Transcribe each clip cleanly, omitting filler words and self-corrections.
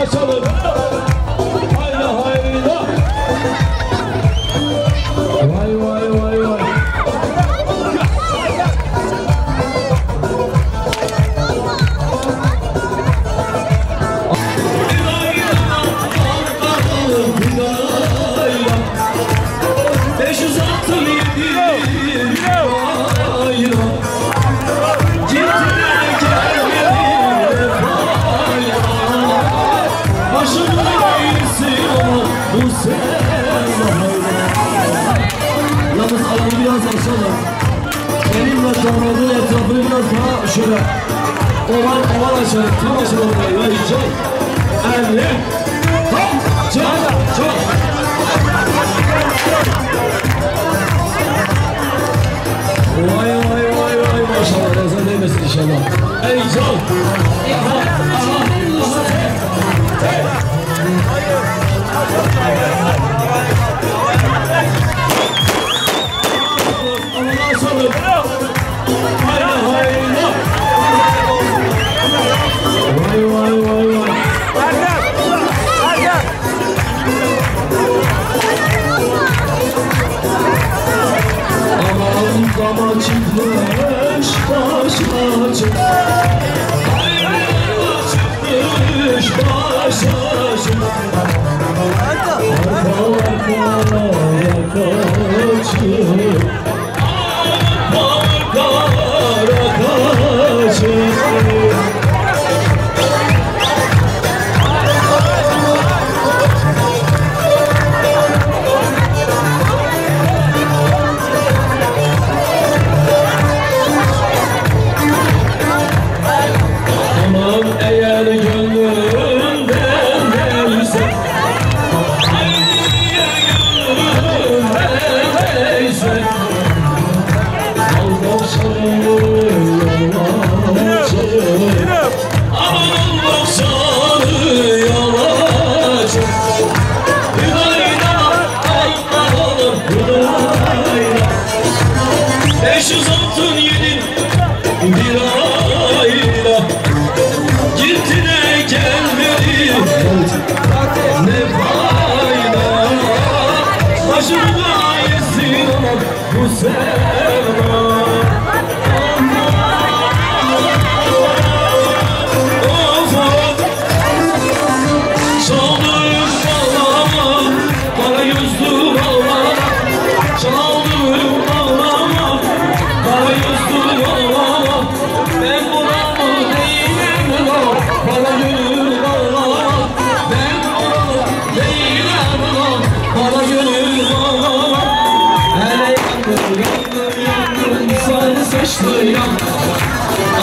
açalım. Hayda hayda. Vay vay vay vay. Yalnız alanı biraz açalım. Benim ve damadın etrafını biraz daha şöyle oval açalım. Tam açalım burayı. Vay çok. Evet. Hop. Çok. Vay vay vay vay maşallah. Nazar değmesin inşallah. Ey çok. Zaman çıkmış başa çık. Çıkmış başa çık. Arka çık. Arka çık.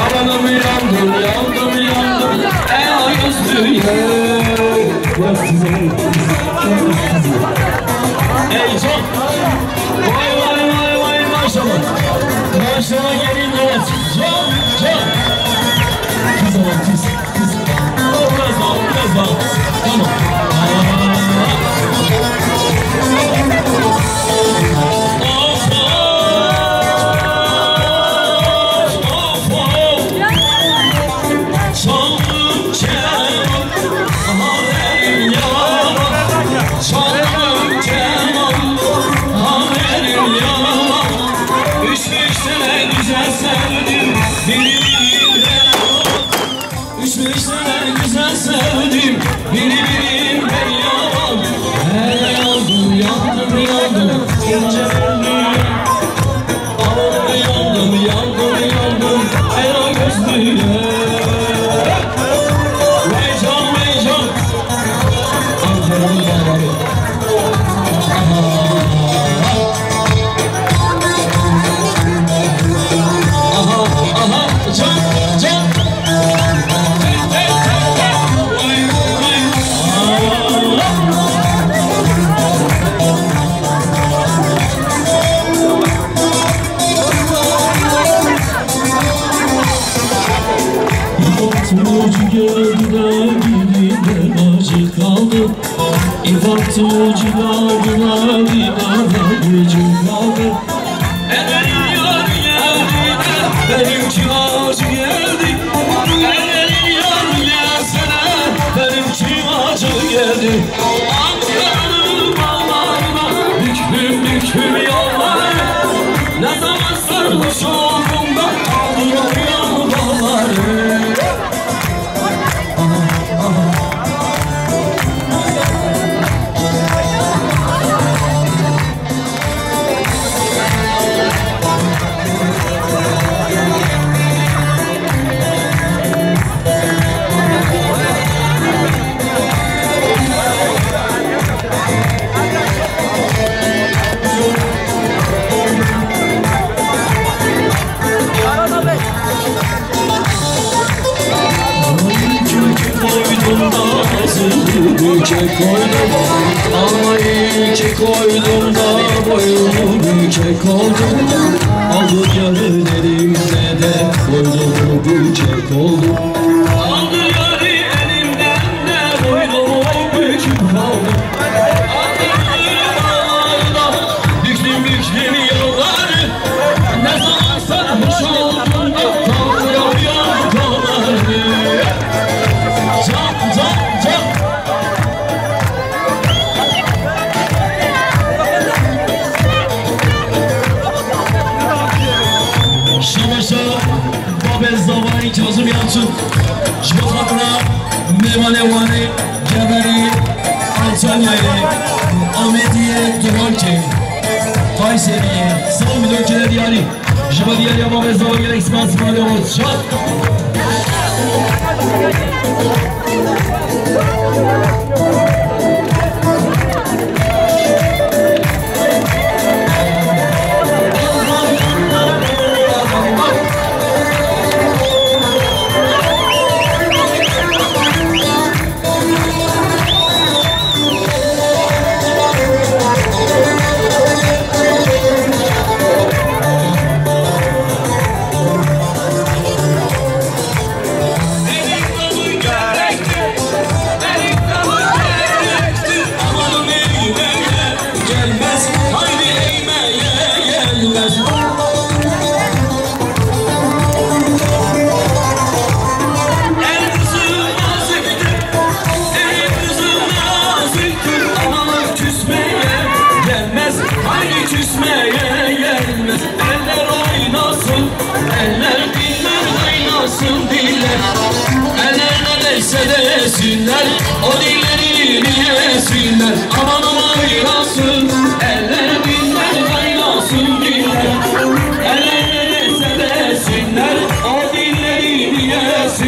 Aranım yandım ey yüzlü ey çok vay maşallah maşallah gelin evet çok kız biraz daha tamam güzel sevdim birbirinden yalan. Yandım ince yandım ey gözlüye. Meycan Ankara'nın dağları. Aha can İfatçı geldi de gididen acı kaldı. İfatçı geldi de gücüm kaldı. Ellerin yar geldi de benimki acı geldi. Ellerin yar gelsene benimki acı geldi. Ankara'nın bağlarına büklüm büklüm yollar. Ne zaman sarhoş oldum da kaldırıyor bağları. Büke koydum, ay ki koydum da boynumu büke koydum. Aldı yarı elimde de boynumu büke koydum. Aldı yarı elimden de boynumu büküp kaldım. Aldırdım ağlarda büklüm büklüm yolları. Ne zaman sarhoş oldum da kaldırıyor yolları. Can can can. Zavay Kazım Yalçın, Şivatla, Mevalevani, Geberi, Antalya'yı, Ahmediye, Duvarke, Kayseri'ye, sağ milyon diyari, Şiva diyari ama ve zavay gerek sıkıntı sıkıntı olsun. Desinler, o dillerini yesinler. Aman oynasın, eller diller oynasın diller. Eller nerese desinler, o dillerini yesinler.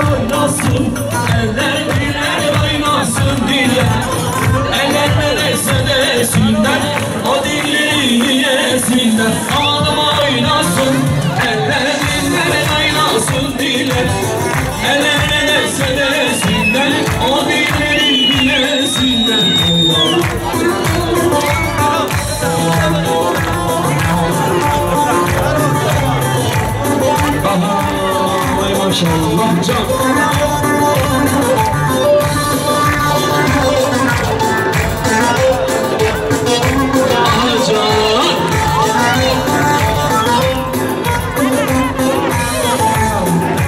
Eller oynasın, eller diller oynasın diller. Eller nerese desinler, o dilleri yesinler. Ağlama oynasın, eller diller oynasın diller. Eller nerese desinler, o dilleri yesinler. Maşallah can.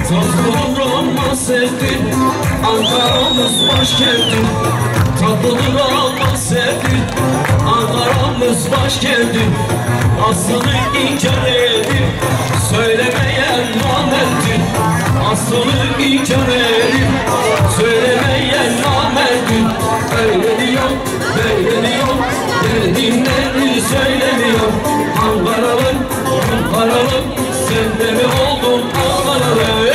Tatlıdır sevdim, Ankara'mız başkentim. Tatlıdır sevdim, Ankara'mız başkentim. Aslını inkar edip söylemeyen namerttir. Aslını inkar edip söylemeyen namerttir. Öyle beğeniyor, derdinleri söylemiyor. Ankaralım, Ankaralım, sen de mi oldun Ankaralı?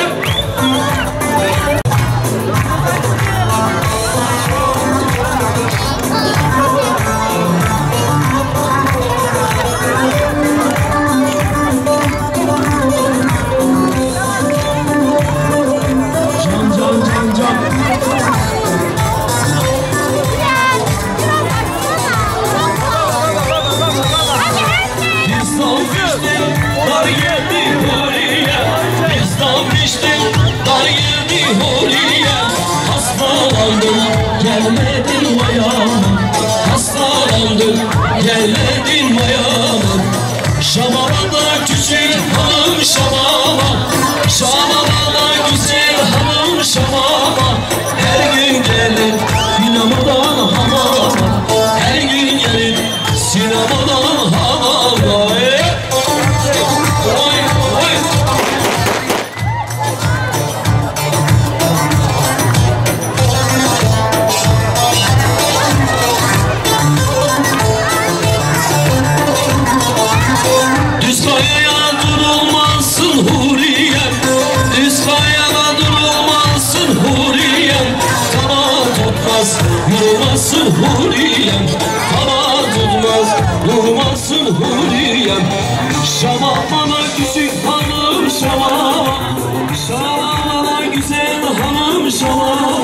Gelmedin ayağıma, hastalandım, gelmedin ayağıma. Şamalada küçük hanım şamama, şamalada güzel hanım şamama. Her gün gelir sinemadan hamama, her gün gelir sinemadan hamama. Durmasın Huriyem, hava tutmaz, durmasın Huriyem. Şamamana küçük hanım şamama, şamamana güzel hanım şamama.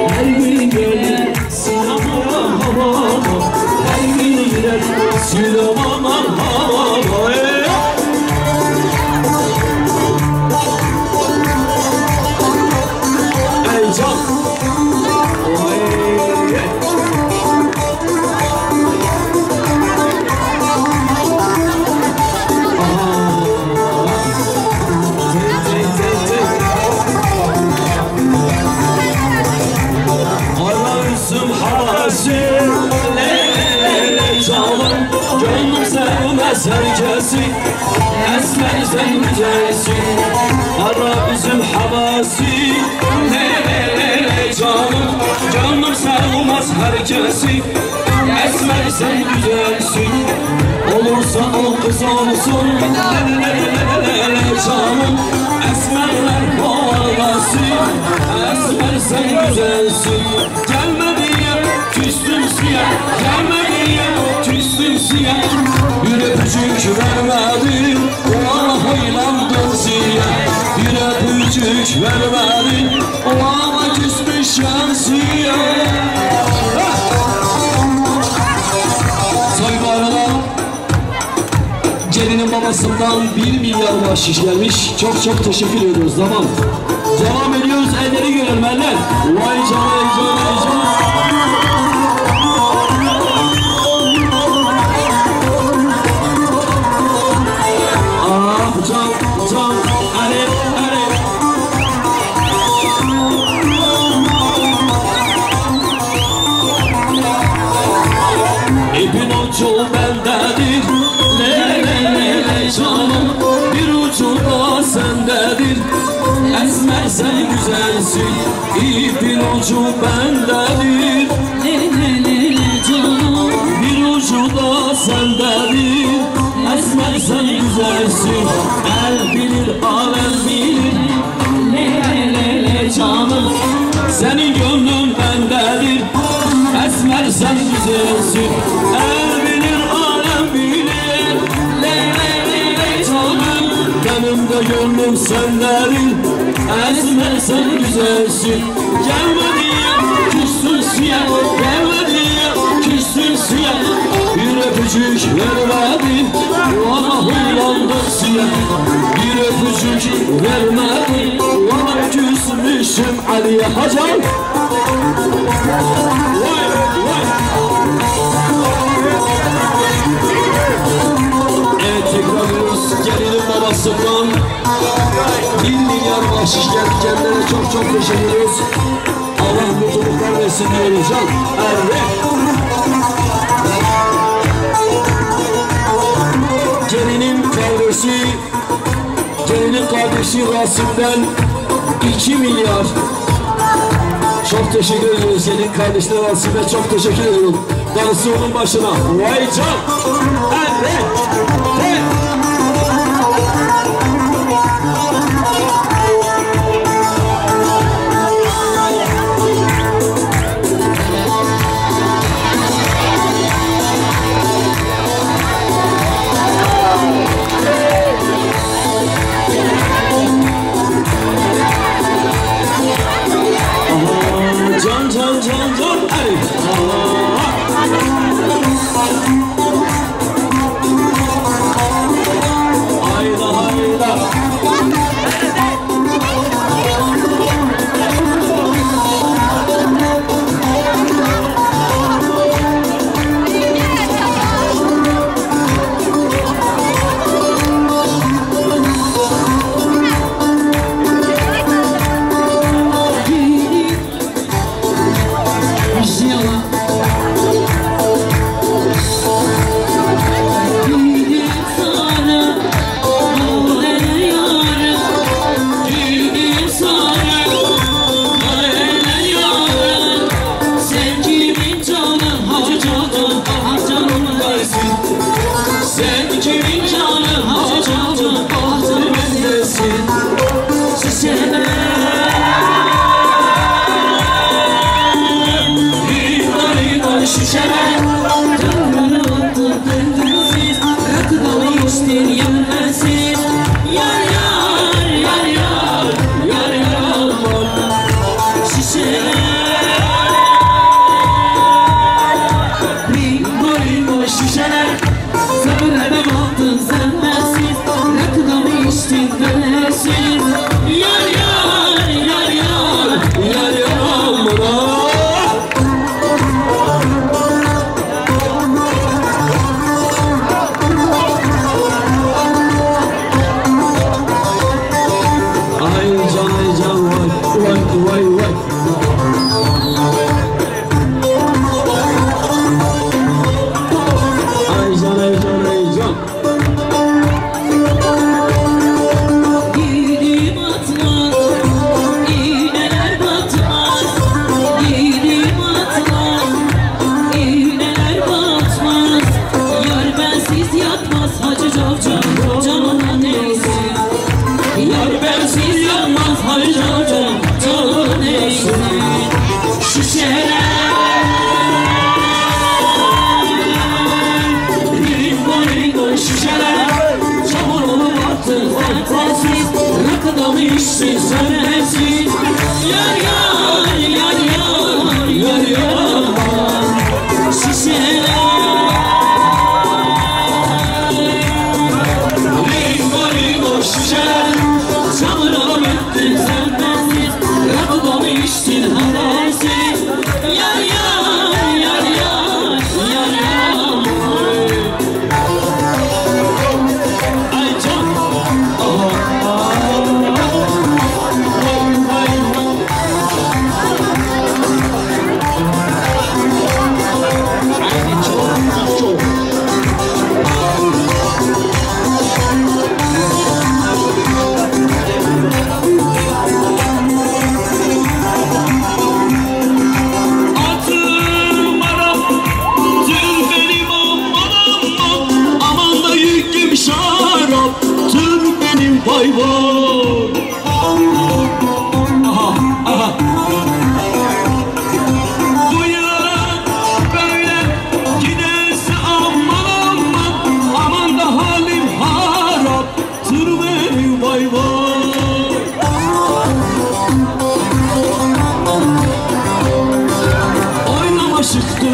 Her gün gelir sinemama havama, her gün gider sinemama havama. Ey can! Gönlüm sevmez herkesi, esmer sen güzelsin. Ara bizim havasi, canım. Gönlüm sevmez herkesi, esmer sen güzelsin. Olursa o kız olsun, canım. Esmerler havasi, esmer sen güzelsin. Gelme diye küstüm siyah, gelme diye küstüm siyah. Bir öpücük vermedin, ona haylandım siyah. Bir öpücük vermedin, ona küsmüşüm siyah. Soybarına gelinin babasından 1 milyar bahşiş gelmiş. Çok çok teşekkür ediyoruz. Tamam. Devam ediyoruz. Elleri görelim eller. Vay canına, vay canına. İpin ucu bendedir, le canım. Bir ucu da sendedir, esmer sen güzelsin. İpin ucu bendedir, le canım. Bir ucu da sendedir, esmer sen güzelsin. El bilir, alem bilir, le canım. Senin gönlün bendedir, esmer sen güzelsin. El bilir, alem bilir, le canım. Benim de gönlüm sendedir, esmer sen güzelsin. Gelme diye küstün siyah, gelme diye küstün siyah. Bir öpücük vermedin, ona huylandım siyah. Bir öpücük vermedin, ona küsmüşüm Ali'ye Hacan. Evet, tekrar ediyoruz. Gelinin babasından 1 milyar bahşiş geldi. Kendilerine çok çok teşekkür ediyoruz. Allah mutluluklar versin diyoruz. Evet. Gelinin kardeşi Rasim'den 2 milyar. Çok teşekkür ediyoruz gelin kardeşler Asime, çok teşekkür ediyorum. Darısı onun başına. Vay can. Evet. Evet. Can can can can ay. Hayda hayda.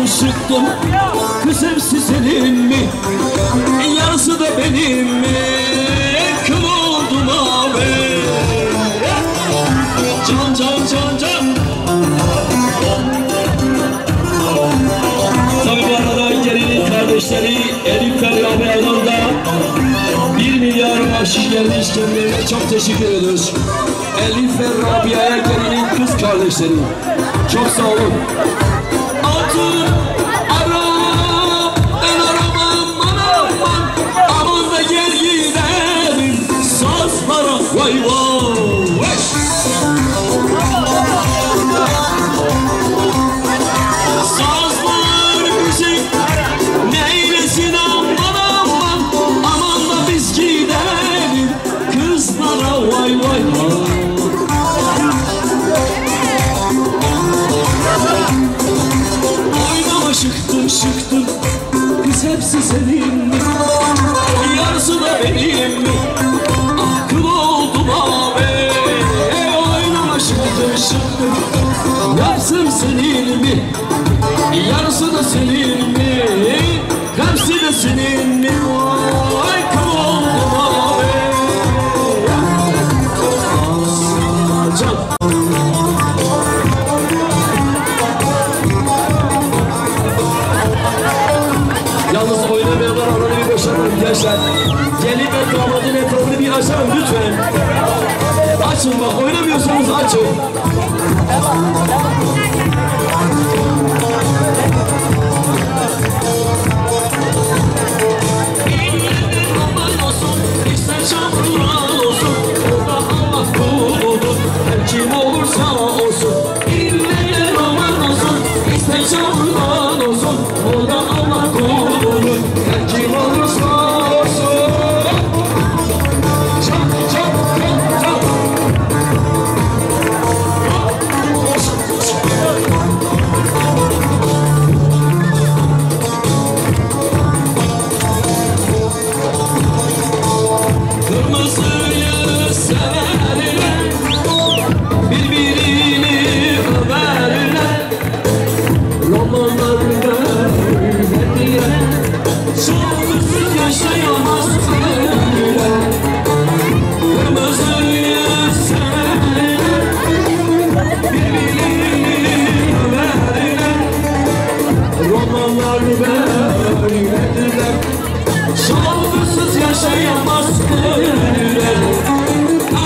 Sıktım, kız hepsi senin mi? Yarısı da benim mi? Kıl oldum abi. Can can can can. Tabii bu arada gelinin kardeşleri Elif ve Rabia'dan da 1 milyar bahşiş gelmiş, kendilerine çok teşekkür ediyoruz. Elif ve Rabia'ya gelinin kız kardeşleri. Çok sağ olun. Vay vay. aşıktım, biz hepsi senin mi? Yarısı da benim mi? Ah kıl oldum abi, oynama şıktım şıktım. Yarısı senin mi? Yarısı da senin mi? Hepsi de senin mi? Vay kıl oldum abi. Can. Yalnız oynamayanlar alanı bir boşaltın gençler. Gelin ve damadın etrafını bir açalım lütfen. Açın bak, oynamıyorsanız açın. Kim olursa olsun, ille roman olsun, ister çamurdan olsun, o da Allah kulunun. Her kim olursa olsun. Çak çak çak çak. Kırmızıyı severler, birbirini överler. Romanlarda hediye, şarkısız yaşayamaz kırlar. Kırmızıyı severler, birbirini överler. Romanlarda hediye, şarkısız yaşayamaz kırlar.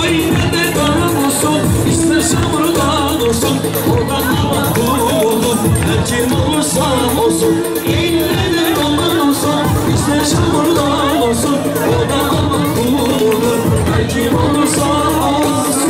Aynı dağın olsun, ister çamurdan olsun, o da hava kulun. Her kim olursa olsun, ille de roman olsun, ister çamurdan olsun, o da hava kulun. Her kim olursa olsun.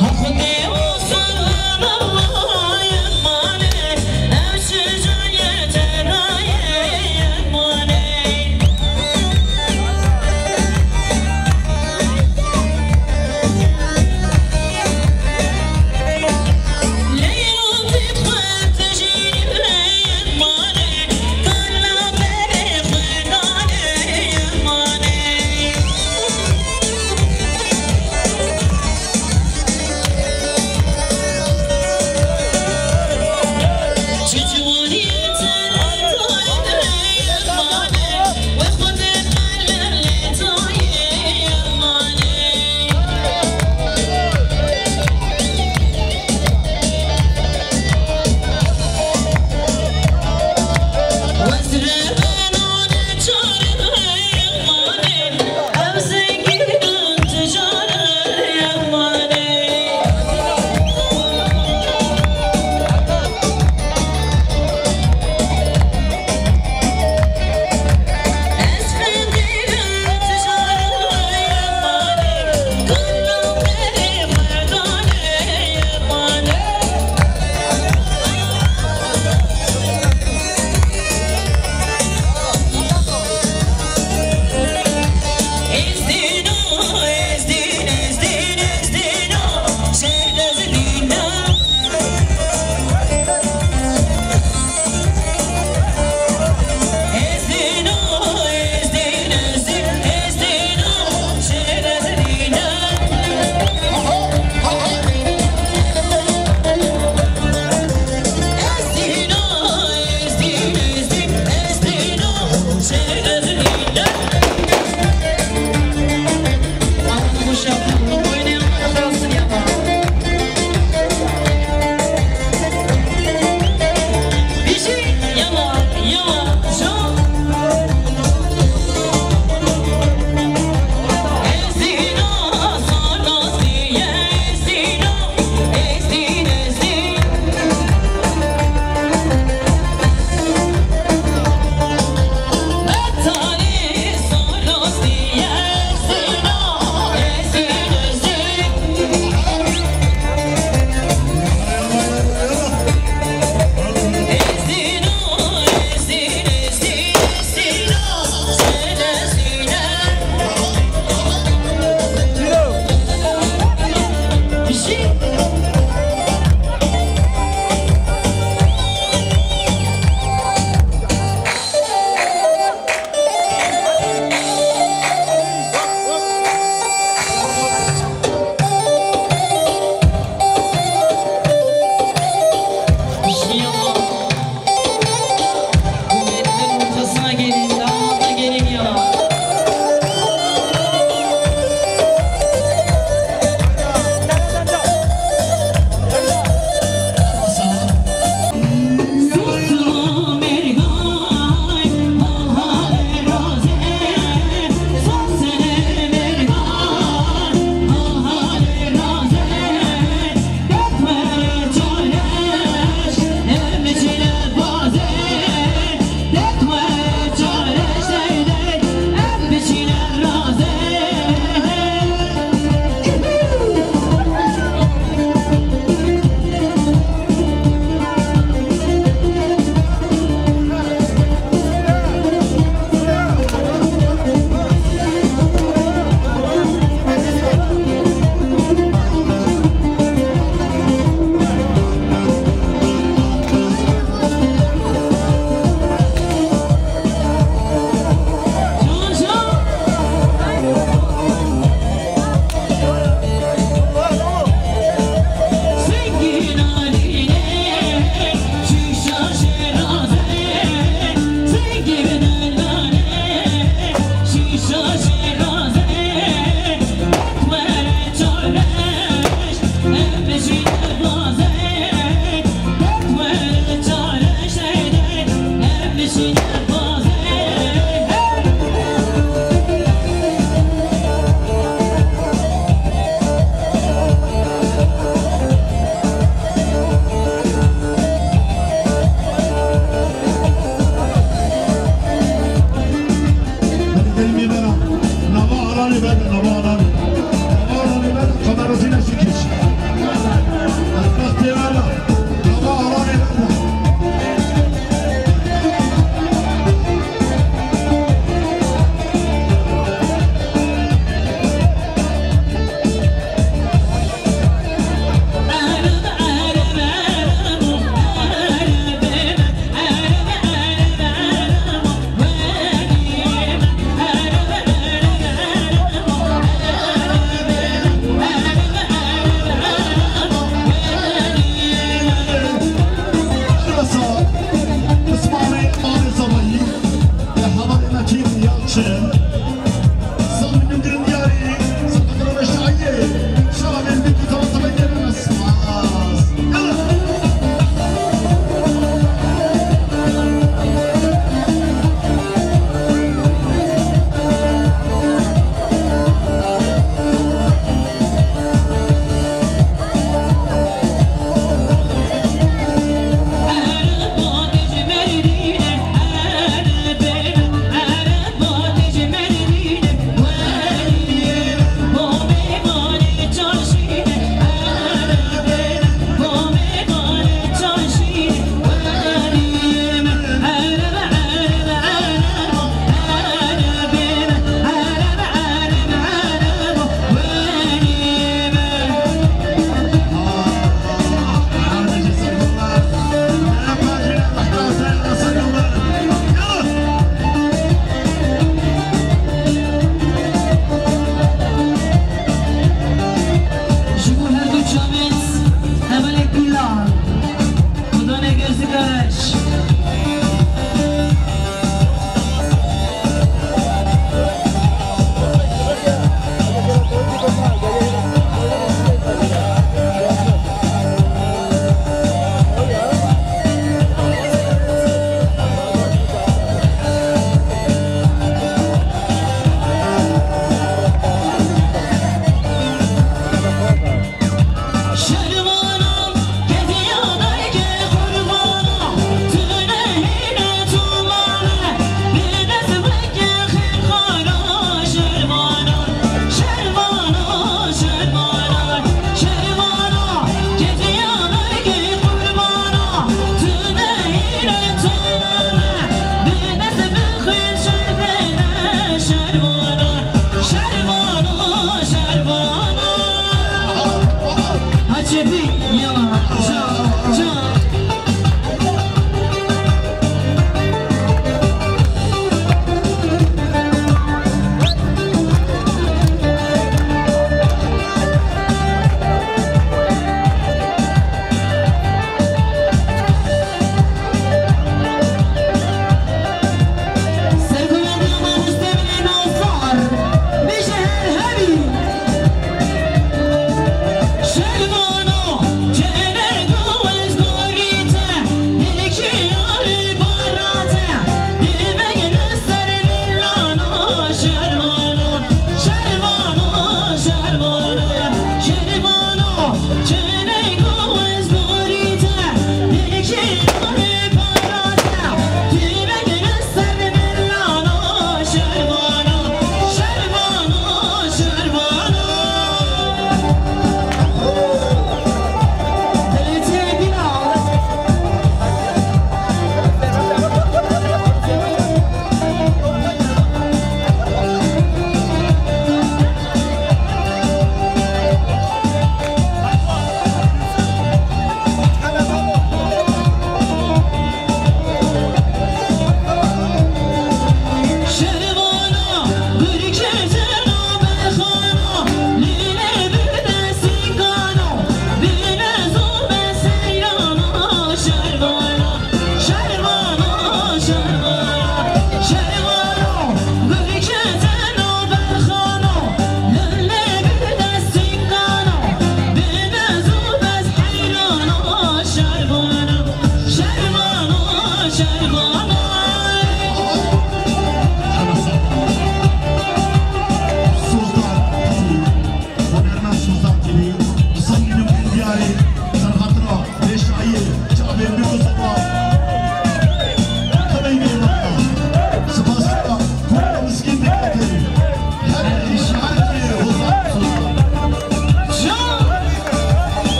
Hakkı olsun Allah'a emanet. Her şey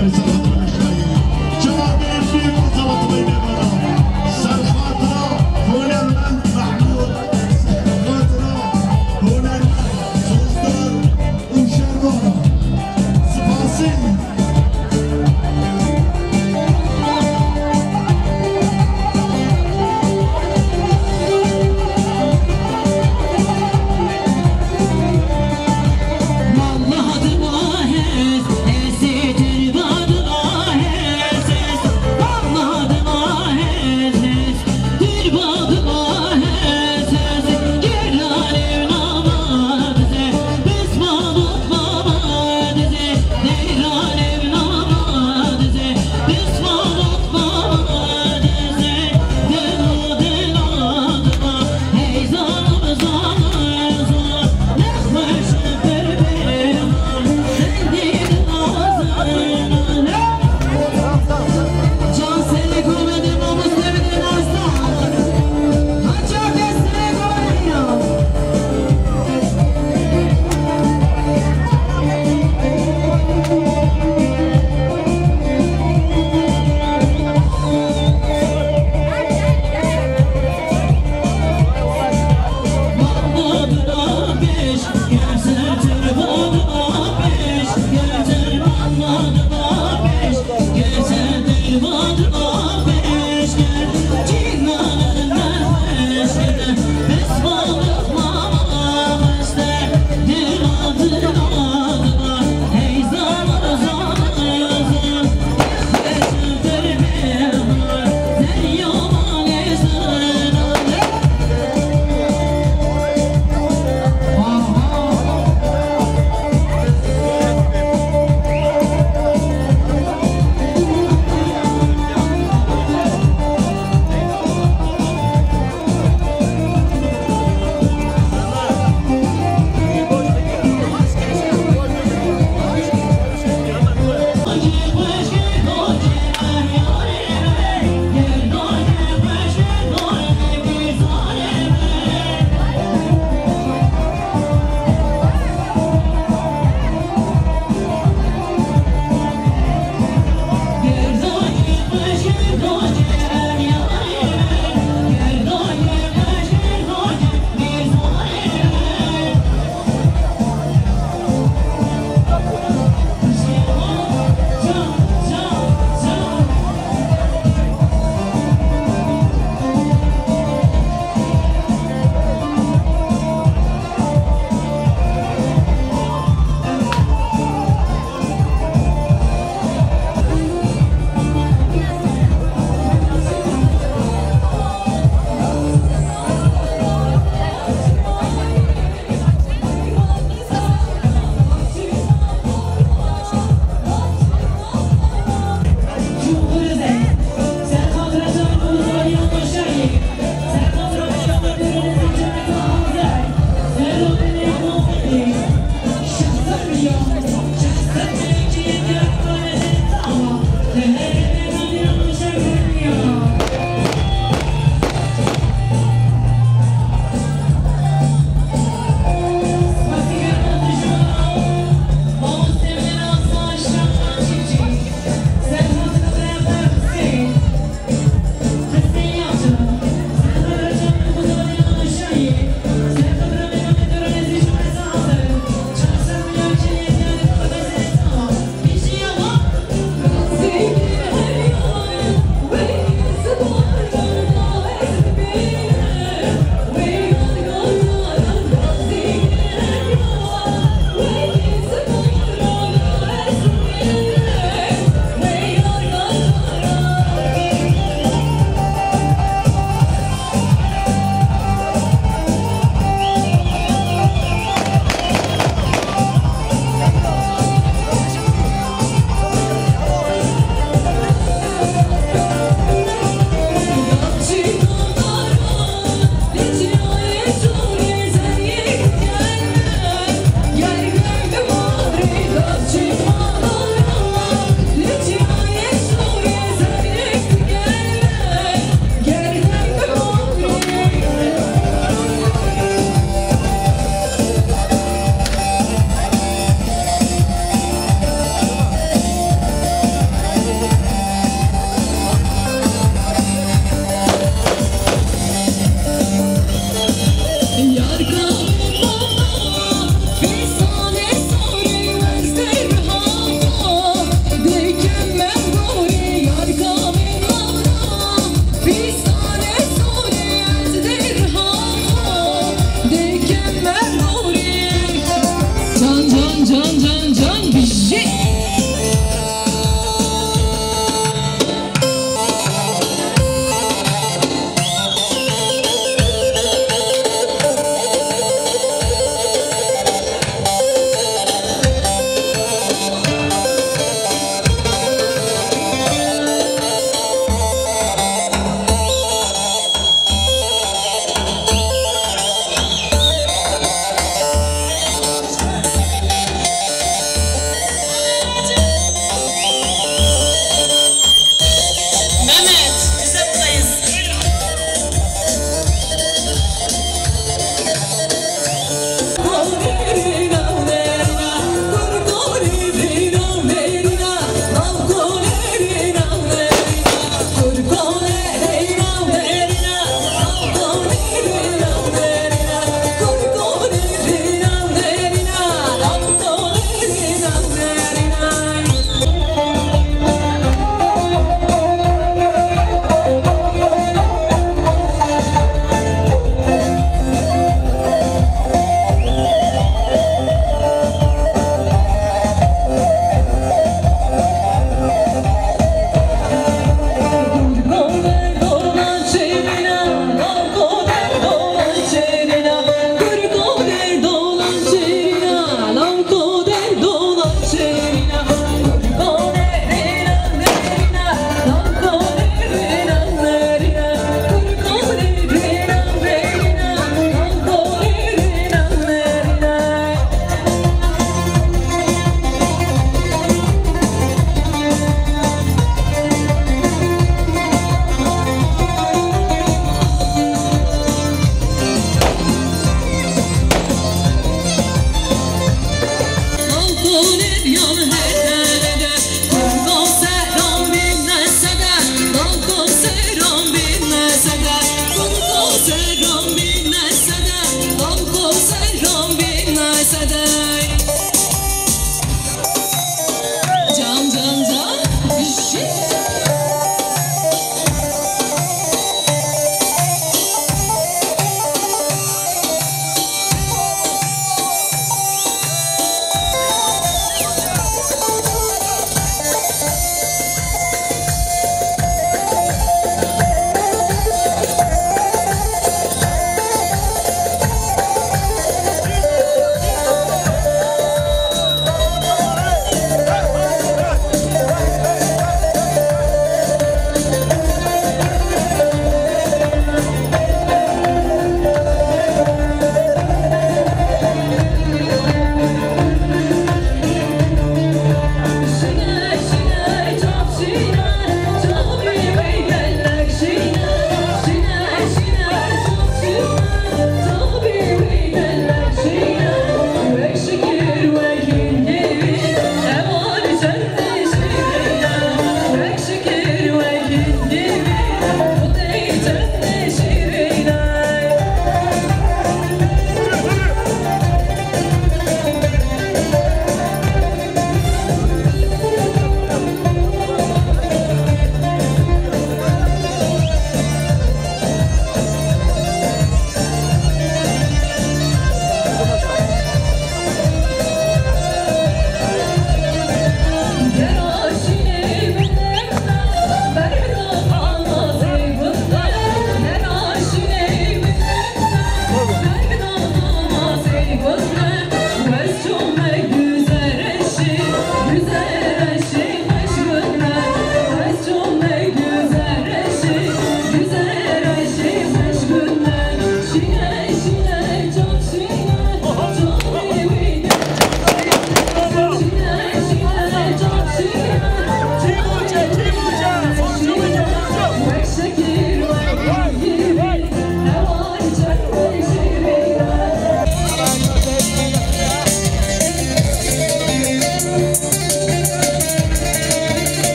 Vallahi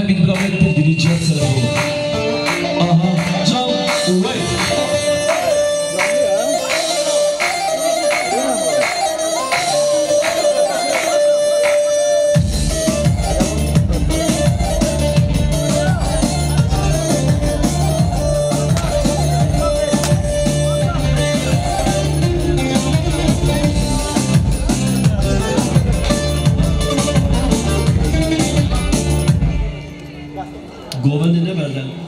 ben bir bırakmak bir cihat telefonu. Aha, can, uvay. Govendi ne verden?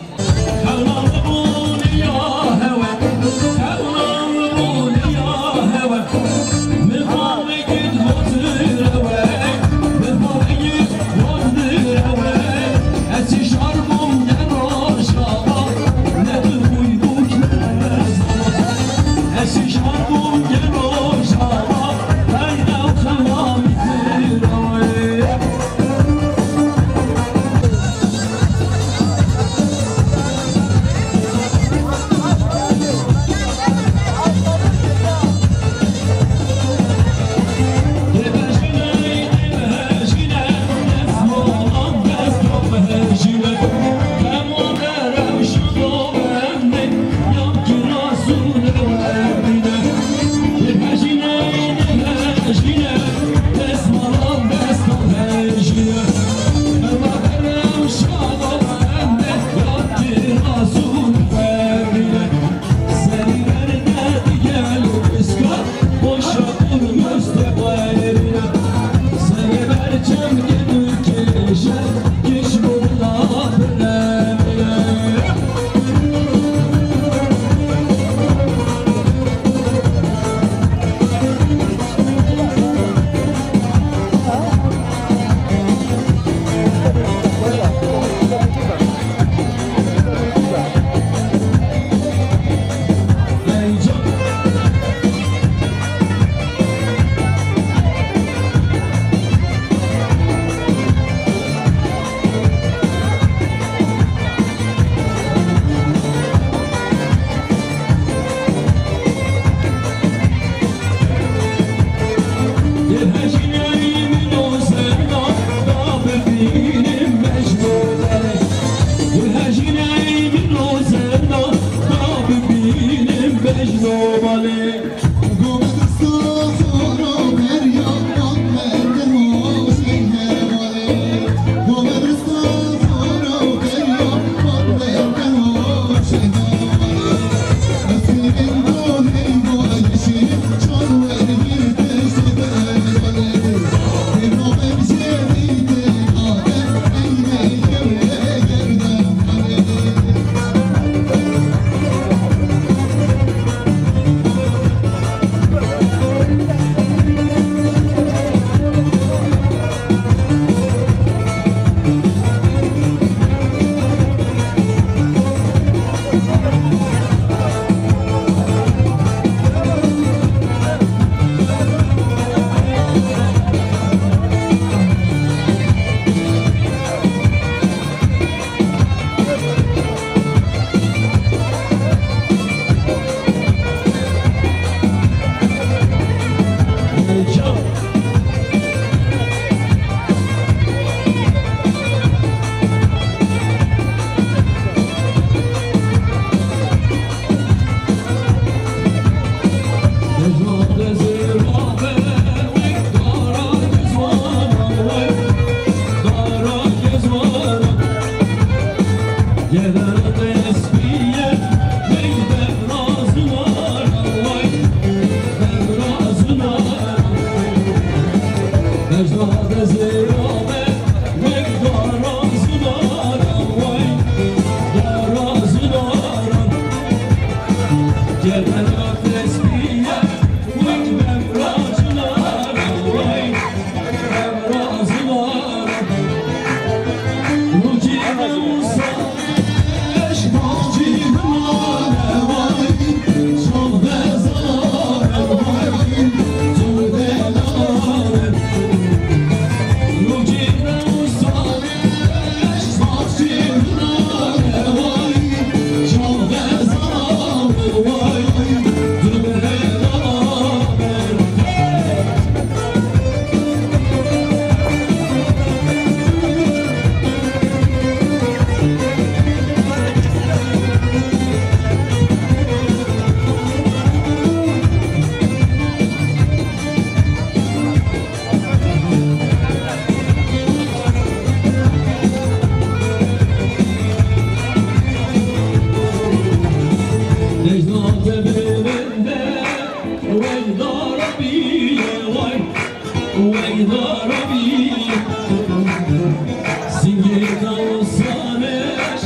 davsaneş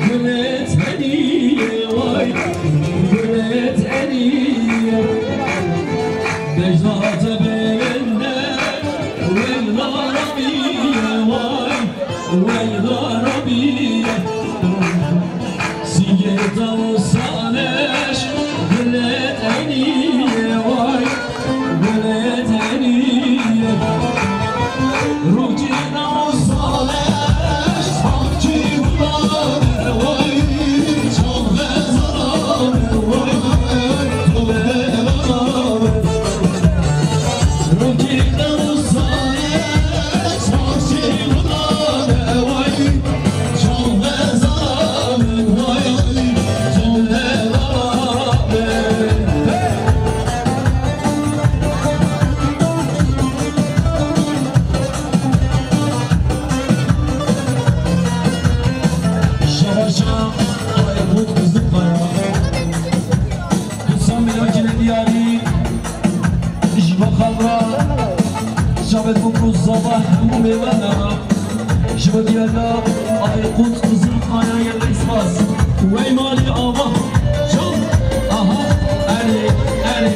Gület hediye vay Gület hediye Necda'da belinde Veyla Rabbiye vay Veyla Rabbiye Sige davsaneş Gület hediye vay Gület hediye Ruki davsaneş Hakki vay vay Çok bezane vay Çok bezane Ruki davsaneş Hakki vay Çok bezane vay Çok bezane Şavaşa Aykut kızım kaya Kutsam melakine diyari İşba kalra Şabet bukuz sabah bu meyvana İşba diyara Aykut kızım kaya yerle ismaz Vey mali ava Çok aha Ali Ali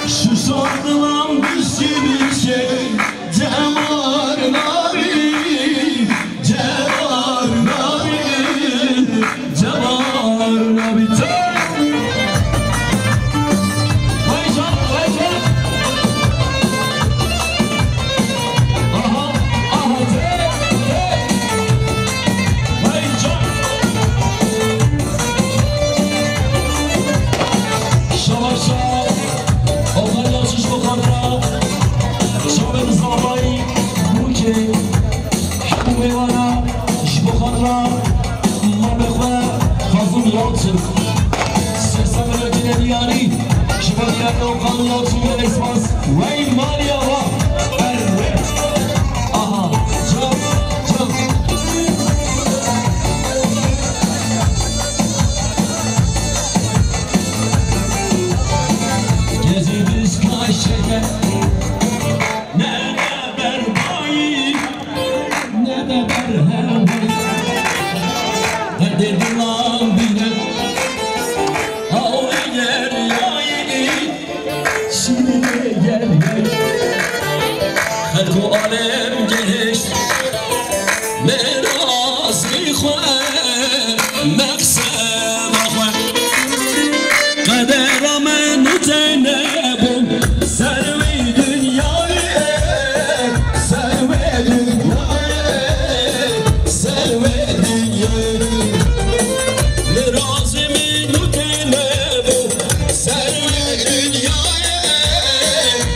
Şu sordulan bir şey Cemar Nabi Cemar Nabi Cemar Nabi Vay can vay can Aha aha Vay can Şavaşa Onlar yaşış bakanra Şaben zabayı Muke Habu meyvana İş bakanra Mabekve Kazım Yalçın Sesam melekine diyari Şifa diyarına okanı Yalçın ve Esmaz Vey Maria va Erre Aha Çok Çok Gezimiz kaşede Ne de berbayi Ne de berhevi Ne dedi lan bile Havli yer yayi Şimdi yer yer Halku alem geçti Merasmi khue Meksem khue Kader amen utenebum Servi dünyayı Servi dünyayı Servi dünyayı Lirazimin utenebum Servi dünyayı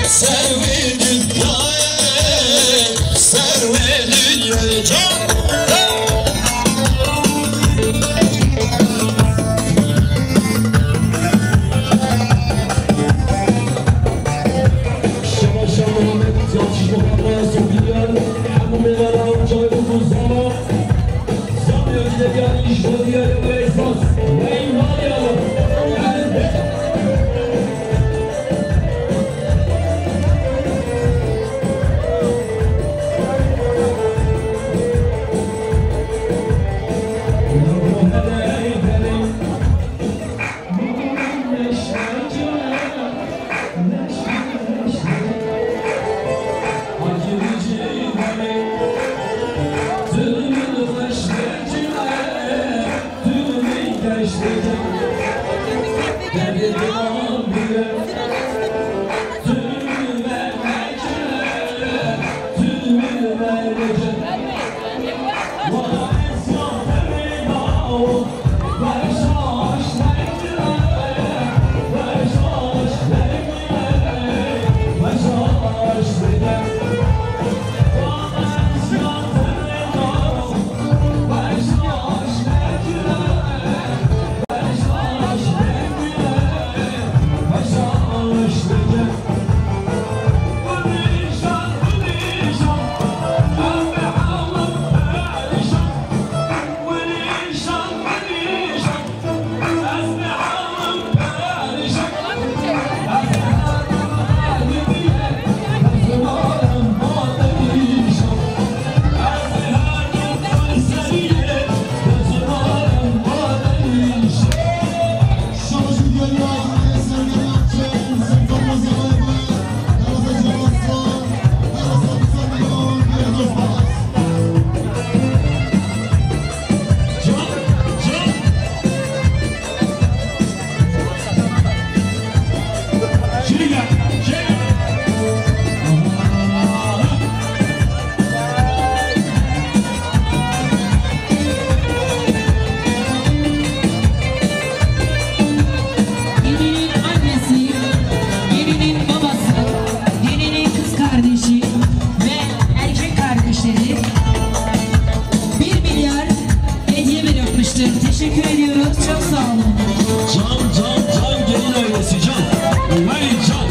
Servi dünyayı Servi dünyayı Thank you. Teşekkür ediyoruz. Çok sağ olun. Can gelin ailesi can. Vay can.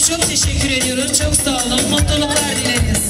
Size çok teşekkür ediyoruz. Çok sağ olun. Mutluluklar dileriz.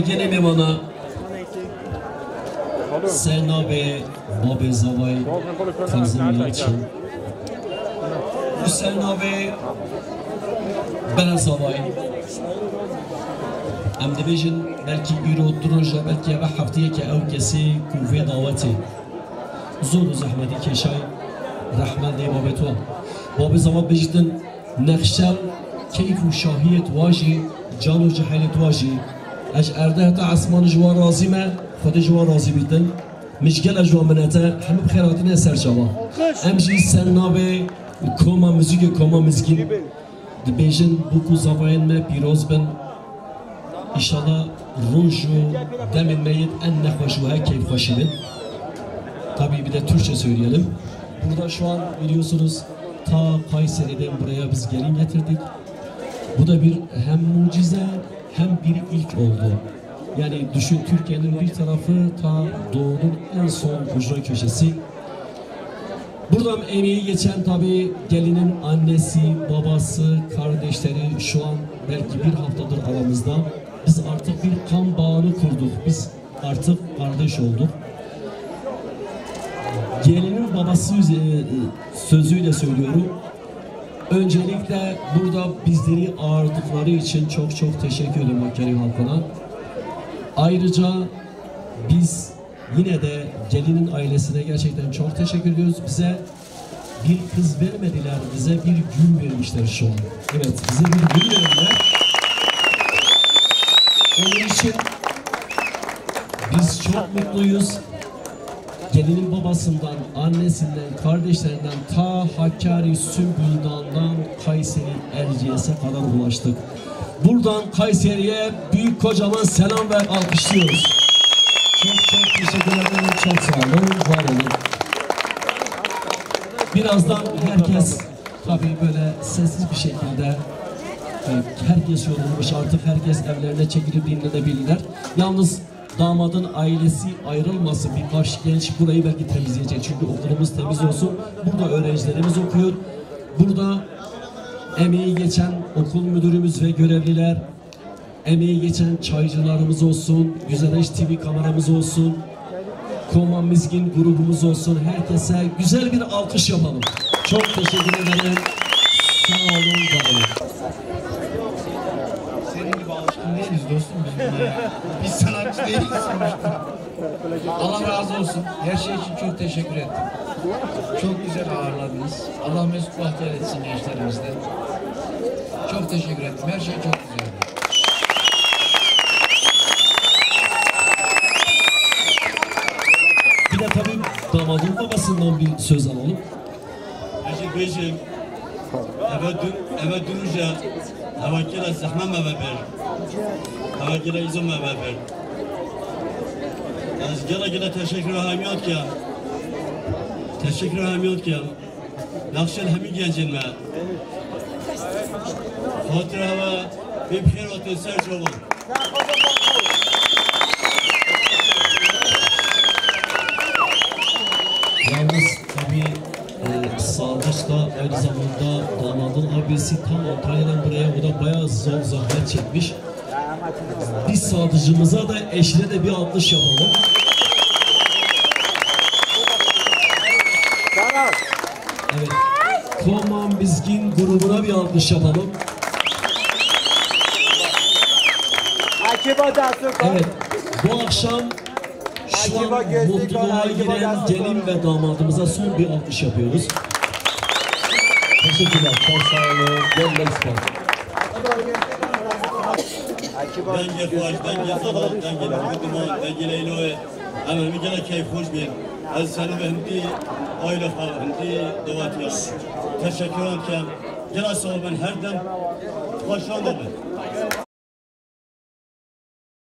Gene memana Serna ve Babe Zavay Kazım için bu Serna ve Bera Zavay em dibêjin belkî îro durunca belkî eve hefteyeke ew kesî ku vê dawetê zor û zehmetî keşay rehmen dê babê wan Babe Zavay bêjtin nexşel keyf û şahiyet wa jî can û cehelê wa jî اج ارده تا عثمان جوان راضی ما خود جوان راضی بیتن مشکل جوان منته همه بخیراتین سرچاوا امجی سرناوه کما موزیک کما مزگین دبیجن بوکو زاواین ما پیروز بن انشالله رونجو demin meyit en nehoşuha keyif hoşibin tabii bir de Türkçe söyleyelim burada şu an biliyorsunuz ta Kayseri'den buraya biz gelin getirdik bu da bir hem mucize hem bir ilk oldu. Yani düşün Türkiye'nin bir tarafı ta doğunun en son ucra köşesi. Buradan emeği geçen tabii gelinin annesi, babası, kardeşleri şu an belki bir haftadır aramızda. Biz artık bir kan bağını kurduk. Biz artık kardeş olduk. Gelinin babası sözüyle söylüyorum. Öncelikle burada bizleri ağırladıkları için çok çok teşekkür ederim Hakkari halkına. Ayrıca biz yine de gelinin ailesine gerçekten çok teşekkür ediyoruz. Bize bir kız vermediler, bize bir gül vermişler şu an. Evet, bize bir gül verdiler. Onun için biz çok mutluyuz. Gelinin babasından, annesinden, kardeşlerinden ta Hakkari, Sümbül Dağı'ndan Kayseri, Erciyes'e kadar ulaştık. Buradan Kayseri'ye büyük kocaman selam ve alkışlıyoruz. Çok çok teşekkür ederim, çok sağ olun, var olun. Birazdan herkes tabii böyle sessiz bir şekilde herkes yorulmuş, artık herkes evlerine çekilip dinlenebilirler. Yalnız damadın ailesi ayrılmasın, birkaç genç burayı belki temizleyecek çünkü okulumuz temiz olsun. Burada öğrencilerimiz okuyor. Burada emeği geçen okul müdürümüz ve görevliler, emeği geçen çaycılarımız olsun, Güzel TV kameramız olsun, Koma Mizgin grubumuz olsun. Herkese güzel bir alkış yapalım. Çok teşekkür ederim. Sağ olun, var olun. Senin gibi alışkın değiliz dostum biz buna. Biz sanatçı değiliz sonuçta. Allah razı olsun. Her şey için çok teşekkür ettim. Çok güzel ağırladınız. Allah mesut bahtiyar etsin gençlerimizden. Çok teşekkür ettim. Her şey çok güzeldi. Bir de tabii damadın babasından bir söz alalım. Eşi beşim, eve durunca eve kira zahmet mi ver? Eve kira izin mi ver? Az gele teşekkür hamiyat ki. Teşekkür hamiyat ki. Nakşel hemi gencilme. Hatıra ve bir pir otu sercoğun. Yalnız tabii Sadıç da aynı zamanda damadın abisi tam Antalya'dan buraya, o da bayağı zor zahmet çekmiş. Biz Sadıcımıza da eşine de bir alkış yapalım. Evet. Koman Bizgin grubuna bir alkış yapalım. Evet. Bu akşam şu an mutluluğa giren gelin ve damadımıza son bir alkış yapıyoruz. Teşekkürler. Çok sağ olun. Gönder ister. Denge fuaş, denge sabah, denge duman, denge leyloy. Ama bir kere keyif hoş bir. Az seni bendi, aile falan, bendi davet ya. Teşekkür ederim. Gel asıl ben her dem başlandı.